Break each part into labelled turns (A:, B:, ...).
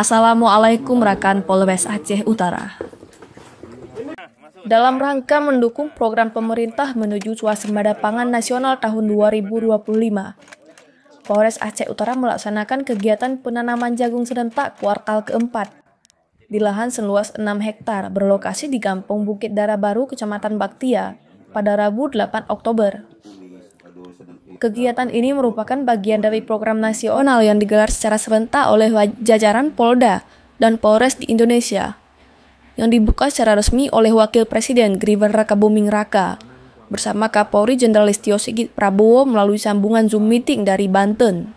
A: Assalamualaikum rekan Polres Aceh Utara. Dalam rangka mendukung program pemerintah menuju swasembada pangan nasional tahun 2025, Polres Aceh Utara melaksanakan kegiatan penanaman jagung serentak kuartal keempat di lahan seluas 6 hektar berlokasi di Kampung Bukit Dara Baru, Kecamatan Baktia, pada Rabu 8 Oktober. Kegiatan ini merupakan bagian dari program nasional yang digelar secara serentak oleh jajaran Polda dan Polres di Indonesia, yang dibuka secara resmi oleh Wakil Presiden Griver Raka Buming Raka bersama Kapolri Jenderal Listio Sigit Prabowo melalui sambungan Zoom meeting dari Banten.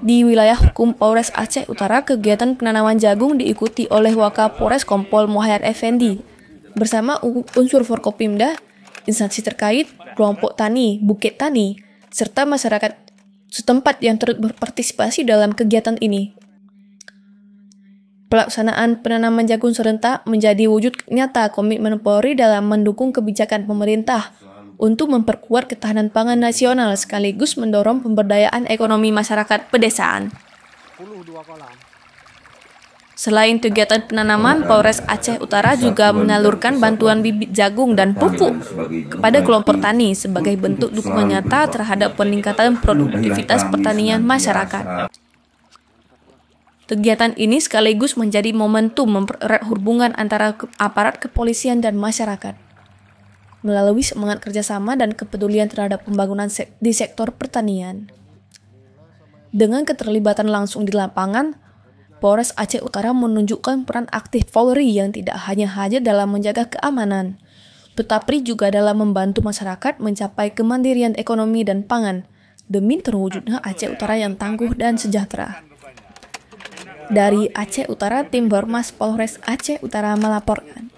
A: Di wilayah hukum Polres Aceh Utara, kegiatan penanaman jagung diikuti oleh Wakapolres Kompol Muhayyad Effendi bersama unsur Forkopimda, instansi terkait, kelompok tani, Bukit Tani, serta masyarakat setempat yang turut berpartisipasi dalam kegiatan ini. Pelaksanaan penanaman jagung serentak menjadi wujud nyata komitmen Polri dalam mendukung kebijakan pemerintah untuk memperkuat ketahanan pangan nasional sekaligus mendorong pemberdayaan ekonomi masyarakat pedesaan. Selain kegiatan penanaman, Polres Aceh Utara juga menyalurkan bantuan bibit jagung dan pupuk kepada kelompok tani sebagai bentuk dukungan nyata terhadap peningkatan produktivitas pertanian masyarakat. Kegiatan ini sekaligus menjadi momentum mempererat hubungan antara aparat kepolisian dan masyarakat melalui semangat kerjasama dan kepedulian terhadap pembangunan di sektor pertanian. Dengan keterlibatan langsung di lapangan, Polres Aceh Utara menunjukkan peran aktif Polri yang tidak hanya dalam menjaga keamanan, tetapi juga dalam membantu masyarakat mencapai kemandirian ekonomi dan pangan demi terwujudnya Aceh Utara yang tangguh dan sejahtera. Dari Aceh Utara, tim Bormas Polres Aceh Utara melaporkan.